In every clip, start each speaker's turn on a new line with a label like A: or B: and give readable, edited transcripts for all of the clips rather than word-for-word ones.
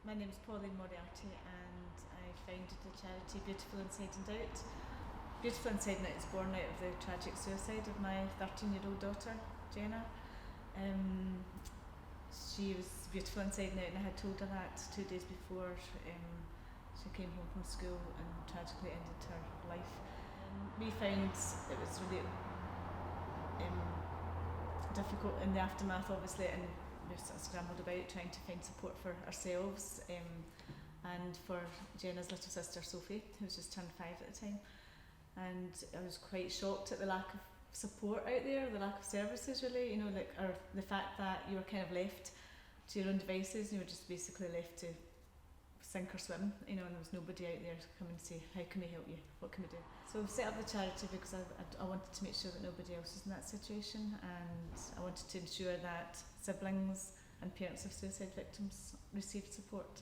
A: My name is Pauline Moriarty and I founded the charity Beautiful Inside and Out. Beautiful Inside and Out is born out of the tragic suicide of my 13-year-old daughter, Jenna. She was beautiful inside and out, and I had told her that 2 days before she came home from school and tragically ended her life. We found it was really difficult in the aftermath, obviously, and we sort of scrambled about trying to find support for ourselves and for Jenna's little sister Sophie, who was just turned 5 at the time. And I was quite shocked at the lack of support out there, the lack of services really, you know, or the fact that you were kind of left to your own devices and you were just basically left to sink or swim, you know, and there was nobody out there to come and say, how can we help you, what can we do? So I've set up the charity because I wanted to make sure that nobody else was in that situation, and I wanted to ensure that siblings and parents of suicide victims received support.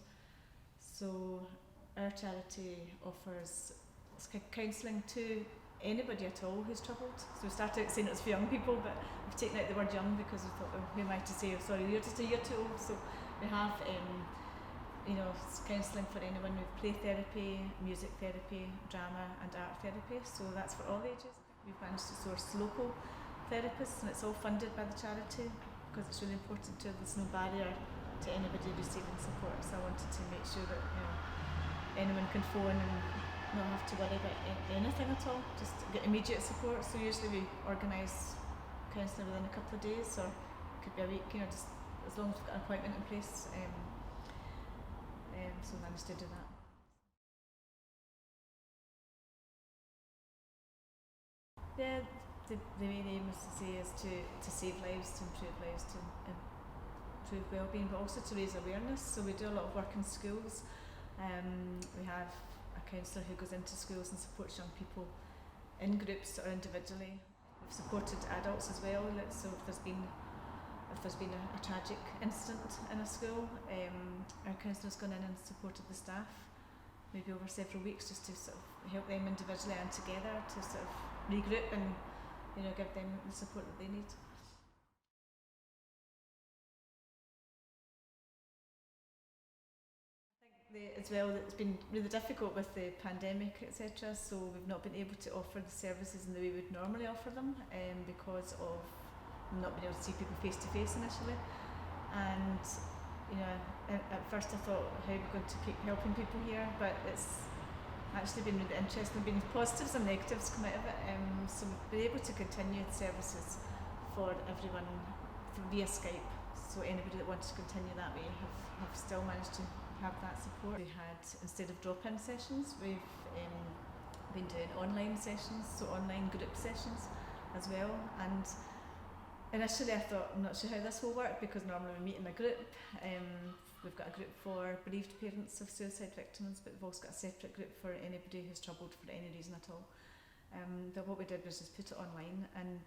A: So our charity offers counselling to anybody at all who's troubled. So we started out saying it was for young people, but we've taken out the word young because we thought, well, who am I to say, oh, sorry, you're just a year too old. So we have counselling for anyone with play therapy, music therapy, drama and art therapy. So that's for all ages. We've managed to source local therapists and it's all funded by the charity because it's really important to there's no barrier to anybody receiving support. So I wanted to make sure that anyone can phone and not have to worry about anything at all, just get immediate support. So usually we organise counselling within a couple of days, or it could be a week, you know, just as long as we've got an appointment in place. So we managed to do that. Yeah, the main aim, as I say, is to save lives, to improve lives, to improve well-being, but also to raise awareness. So we do a lot of work in schools. We have a counsellor who goes into schools and supports young people in groups or individually. We've supported adults as well, so if there's been a tragic incident in a school, our counsellor's gone in and supported the staff maybe over several weeks just to sort of help them individually and together to sort of regroup and, you know, give them the support that they need. As well, it's been really difficult with the pandemic, etc. So we've not been able to offer the services in the way we would normally offer them because of not being able to see people face to face initially. And you know, at first I thought, how are we going to keep helping people here? But it's actually been really interesting. There've been positives and negatives come out of it. So we've been able to continue the services for everyone via Skype. So anybody that wants to continue that way have still managed to have that support. We had, instead of drop-in sessions, we've been doing online sessions, so online group sessions as well. And initially I thought, I'm not sure how this will work because normally we meet in a group. We've got a group for bereaved parents of suicide victims, but we've also got a separate group for anybody who's troubled for any reason at all. But what we did was just put it online, and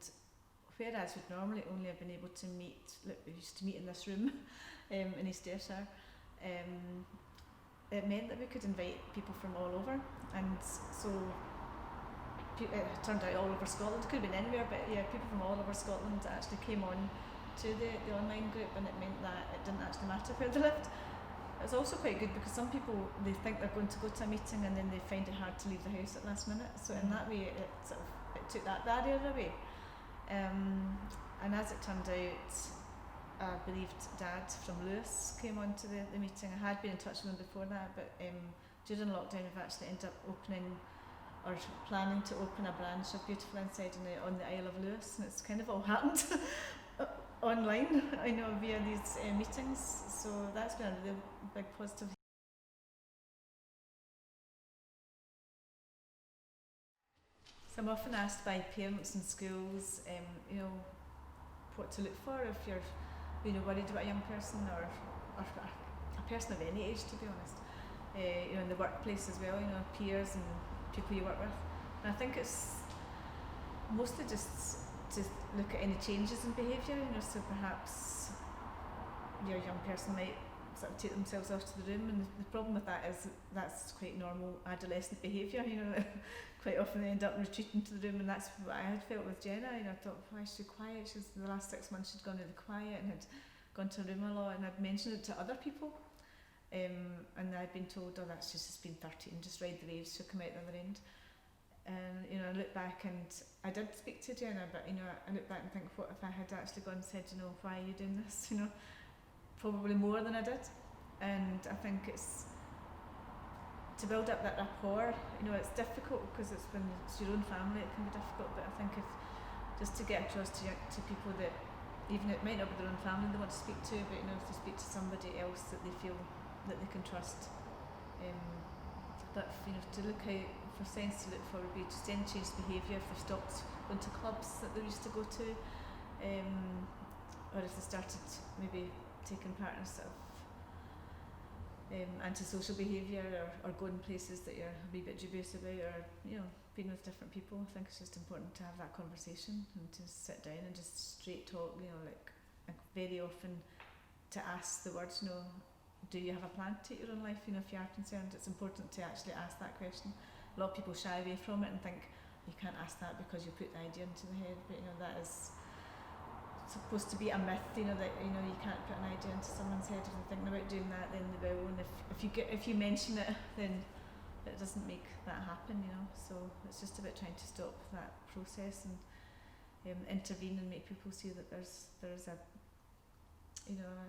A: whereas we'd normally only have been able to meet, look, we used to meet in this room in East Ayrshire, it meant that we could invite people from all over, and so it turned out all over Scotland. It could have been anywhere, but yeah, people from all over Scotland actually came on to the online group, and it meant that it didn't actually matter where they lived. It was also quite good because some people, they think they're going to go to a meeting and then they find it hard to leave the house at last minute, so in that way it took that barrier away. And as it turned out, a bereaved dad from Lewis came on to the meeting. I had been in touch with him before that, but during lockdown we've actually ended up planning to open a branch of Beautiful Inside and Out on the Isle of Lewis, and it's kind of all happened online, I know, via these meetings, so that's been a really big positive. So I'm often asked by parents in schools, what to look for if you're, worried about a young person or a person of any age, to be honest. In the workplace as well, peers and people you work with. And I think it's mostly just to look at any changes in behaviour, so perhaps your young person might sort of take themselves off to the room, and the problem with that is that's quite normal adolescent behaviour, quite often they end up retreating to the room, and that's what I had felt with Jenna. I thought, why is she quiet? The last 6 months she'd gone really quiet and had gone to her room a lot, and I'd mentioned it to other people, and I've been told, oh, that's just been 13, just ride the waves, she'll come out the other end. And I look back, and I did speak to Jenna, but I look back and think, what if I had actually gone and said, why are you doing this? Probably more than I did. And I think it's to build up that rapport. It's difficult because when it's your own family, it can be difficult. But I think if just to get across to people that even it might not be their own family they want to speak to, but to speak to somebody else that they feel that they can trust. But to look out for signs to look for would be just any changed behaviour if they've stopped going to clubs that they used to go to, or if they started maybe taking part in sort of antisocial behaviour, or going places that you're a wee bit dubious about, or being with different people. I think it's just important to have that conversation and to sit down and just straight talk. Like very often to ask the words, do you have a plan to take your own life? If you are concerned, it's important to actually ask that question. A lot of people shy away from it and think you can't ask that because you put the idea into the head, but that is supposed to be a myth. That you can't put an idea into someone's head. If they're thinking about doing that, then they will. And if you mention it, then it doesn't make that happen. So it's just about trying to stop that process and intervene and make people see that there's a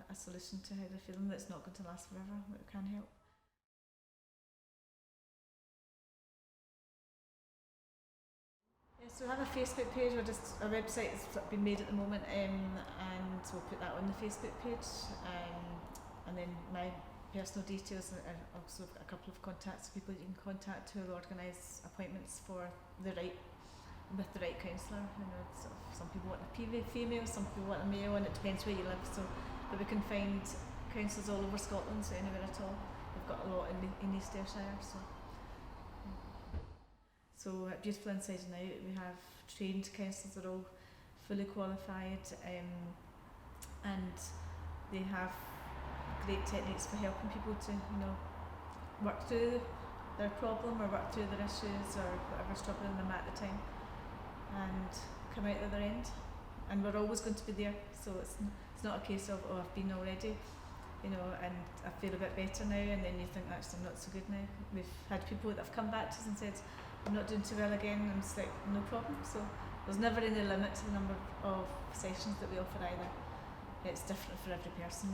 A: a solution to how they're feeling that's not going to last forever, that can help. So we have a Facebook page, our website has been made at the moment, and we'll put that on the Facebook page, and then my personal details are also got a couple of contacts, people you can contact who will organise appointments with the right counsellor. Some people want a female, some people want a male, and it depends where you live. But we can find counsellors all over Scotland, so anywhere at all. We've got a lot in East Ayrshire. So at Beautiful Inside and Out, we have trained counsellors that are all fully qualified, and they have great techniques for helping people to work through their problem or work through their issues or whatever's troubling them at the time, and come out the other end. And we're always going to be there, so it's not a case of I've been already, and I feel a bit better now, and then you think actually I'm not so good now. We've had people that have come back to us and said I'm not doing too well again, and it's like no problem. So there's never any limit to the number of sessions that we offer either. It's different for every person,